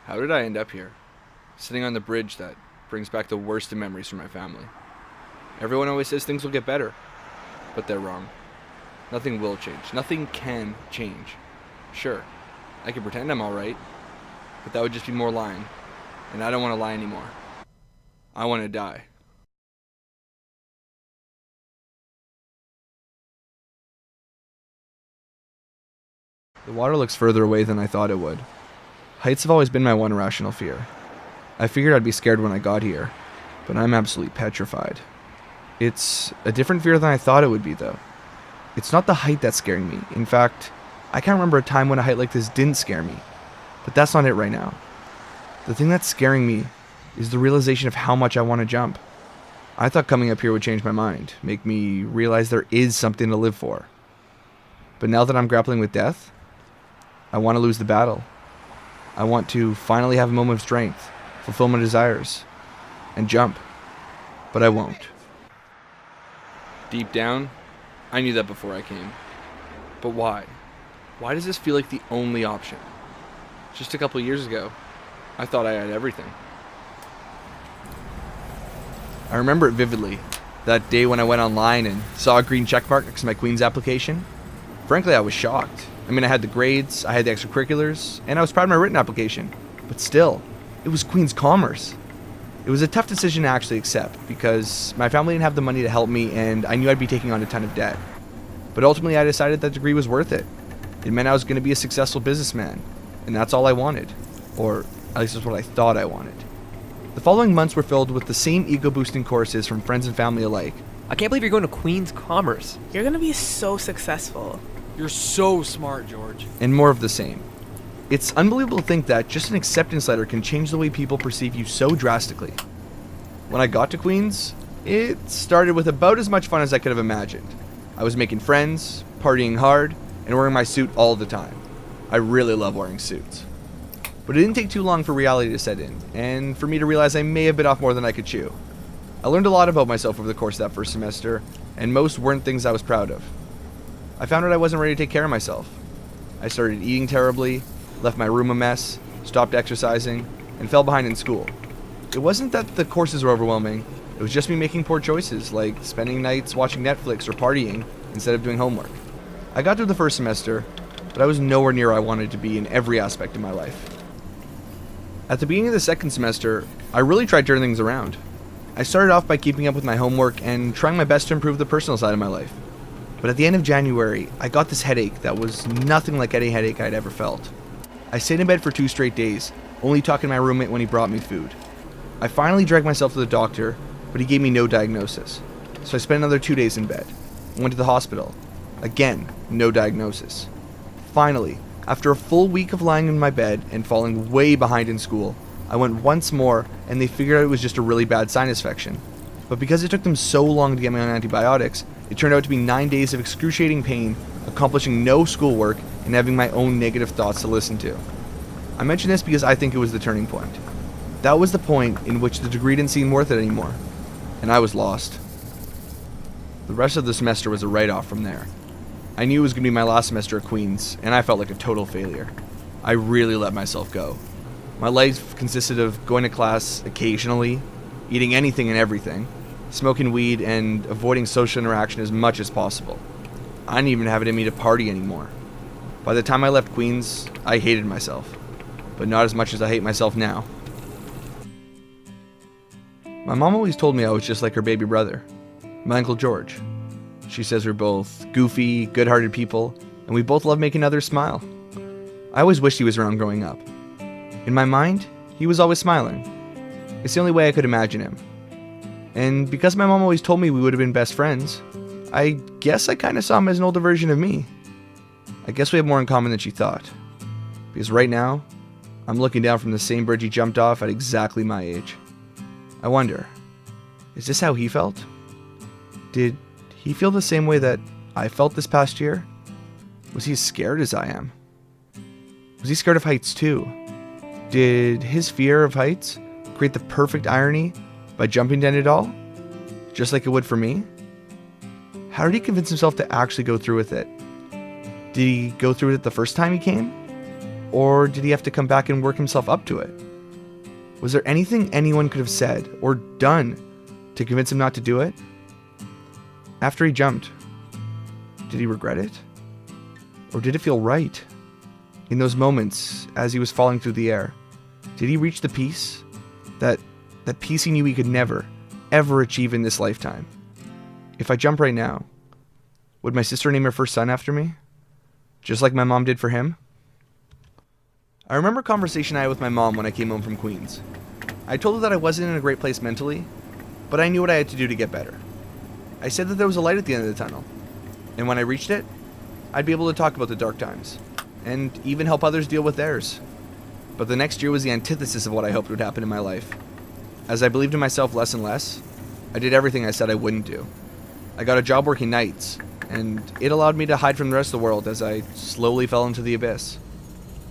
How did I end up here? Sitting on the bridge that brings back the worst of memories from my family. Everyone always says things will get better, but they're wrong. Nothing will change. Nothing can change. Sure, I can pretend I'm alright, but that would just be more lying. And I don't want to lie anymore. I want to die. The water looks further away than I thought it would. Heights have always been my one irrational fear. I figured I'd be scared when I got here, but I'm absolutely petrified. It's a different fear than I thought it would be, though. It's not the height that's scaring me. In fact, I can't remember a time when a height like this didn't scare me. But that's not it right now. The thing that's scaring me is the realization of how much I want to jump. I thought coming up here would change my mind, make me realize there is something to live for. But now that I'm grappling with death, I want to lose the battle. I want to finally have a moment of strength, fulfill my desires, and jump. But I won't. Deep down, I knew that before I came. But why? Why does this feel like the only option? Just a couple years ago, I thought I had everything. I remember it vividly. That day when I went online and saw a green checkmark next to my Queen's application. Frankly, I was shocked. I mean, I had the grades, I had the extracurriculars, and I was proud of my written application. But still, it was Queen's Commerce. It was a tough decision to actually accept because my family didn't have the money to help me and I knew I'd be taking on a ton of debt. But ultimately, I decided that degree was worth it. It meant I was going to be a successful businessman, and that's all I wanted. Or at least that's what I thought I wanted. The following months were filled with the same ego-boosting courses from friends and family alike. I can't believe you're going to Queen's Commerce. You're gonna be so successful. You're so smart, George. And more of the same. It's unbelievable to think that just an acceptance letter can change the way people perceive you so drastically. When I got to Queen's, it started with about as much fun as I could have imagined. I was making friends, partying hard, and wearing my suit all the time. I really love wearing suits. But it didn't take too long for reality to set in, and for me to realize I may have bit off more than I could chew. I learned a lot about myself over the course of that first semester, and most weren't things I was proud of. I found out I wasn't ready to take care of myself. I started eating terribly, left my room a mess, stopped exercising, and fell behind in school. It wasn't that the courses were overwhelming, it was just me making poor choices, like spending nights watching Netflix or partying instead of doing homework. I got through the first semester, but I was nowhere near where I wanted to be in every aspect of my life. At the beginning of the second semester, I really tried turning things around. I started off by keeping up with my homework and trying my best to improve the personal side of my life. But at the end of January, I got this headache that was nothing like any headache I'd ever felt. I stayed in bed for 2 straight days, only talking to my roommate when he brought me food. I finally dragged myself to the doctor, but he gave me no diagnosis. So I spent another 2 days in bed. I went to the hospital. Again, no diagnosis. Finally, after a full week of lying in my bed and falling way behind in school, I went once more and they figured out it was just a really bad sinus infection. But because it took them so long to get me on antibiotics, it turned out to be 9 days of excruciating pain, accomplishing no schoolwork, and having my own negative thoughts to listen to. I mention this because I think it was the turning point. That was the point in which the degree didn't seem worth it anymore, and I was lost. The rest of the semester was a write-off from there. I knew it was going to be my last semester at Queen's, and I felt like a total failure. I really let myself go. My life consisted of going to class occasionally, eating anything and everything, smoking weed, and avoiding social interaction as much as possible. I didn't even have it in me to party anymore. By the time I left Queen's, I hated myself, but not as much as I hate myself now. My mom always told me I was just like her baby brother, my Uncle George. She says we're both goofy, good-hearted people, and we both love making others smile. I always wished he was around growing up. In my mind, he was always smiling. It's the only way I could imagine him. And because my mom always told me we would have been best friends, I guess I kind of saw him as an older version of me. I guess we have more in common than she thought. Because right now, I'm looking down from the same bridge he jumped off at exactly my age. I wonder, is this how he felt? Did he feel the same way that I felt this past year? Was he as scared as I am? Was he scared of heights too? Did his fear of heights create the perfect irony by jumping down it all? Just like it would for me? How did he convince himself to actually go through with it? Did he go through with it the first time he came? Or did he have to come back and work himself up to it? Was there anything anyone could have said or done to convince him not to do it? After he jumped, did he regret it? Or did it feel right? In those moments, as he was falling through the air, did he reach the peace? That peace he knew he could never, ever achieve in this lifetime? If I jump right now, would my sister name her first son after me? Just like my mom did for him? I remember a conversation I had with my mom when I came home from Queens. I told her that I wasn't in a great place mentally, but I knew what I had to do to get better. I said that there was a light at the end of the tunnel, and when I reached it, I'd be able to talk about the dark times, and even help others deal with theirs. But the next year was the antithesis of what I hoped would happen in my life. As I believed in myself less and less, I did everything I said I wouldn't do. I got a job working nights, and it allowed me to hide from the rest of the world as I slowly fell into the abyss.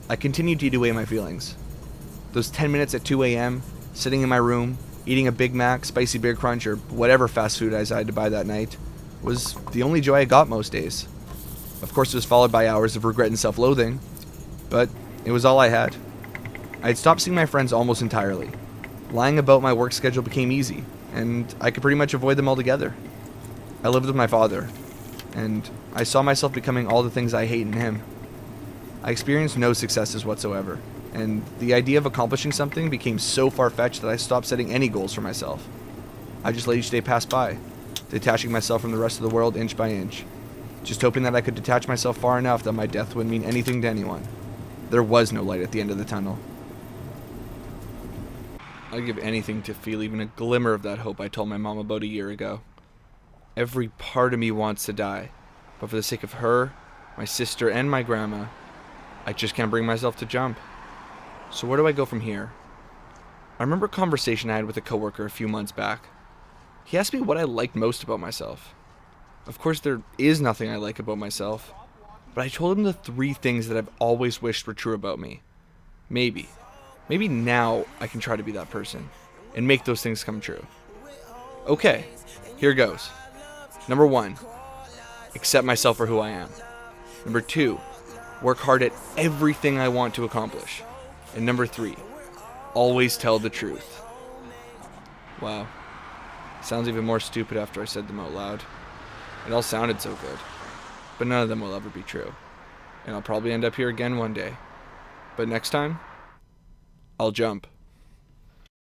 I continued to eat away my feelings. Those 10 minutes at 2 a.m., sitting in my room, eating a Big Mac, spicy beer crunch, or whatever fast food I decided to buy that night, was the only joy I got most days. Of course, it was followed by hours of regret and self-loathing, but it was all I had. I had stopped seeing my friends almost entirely. Lying about my work schedule became easy, and I could pretty much avoid them altogether. I lived with my father, and I saw myself becoming all the things I hate in him. I experienced no successes whatsoever, and the idea of accomplishing something became so far-fetched that I stopped setting any goals for myself. I just let each day pass by, detaching myself from the rest of the world inch by inch, just hoping that I could detach myself far enough that my death wouldn't mean anything to anyone. There was no light at the end of the tunnel. I'd give anything to feel even a glimmer of that hope I told my mom about a year ago. Every part of me wants to die, but for the sake of her, my sister, and my grandma, I just can't bring myself to jump. So where do I go from here? I remember a conversation I had with a coworker a few months back. He asked me what I liked most about myself. Of course, there is nothing I like about myself, but I told him the 3 things that I've always wished were true about me. Maybe now I can try to be that person and make those things come true. Okay, here goes. Number 1, accept myself for who I am. Number 2, work hard at everything I want to accomplish. And number 3, always tell the truth. Wow. Sounds even more stupid after I said them out loud. It all sounded so good. But none of them will ever be true. And I'll probably end up here again one day. But next time, I'll jump.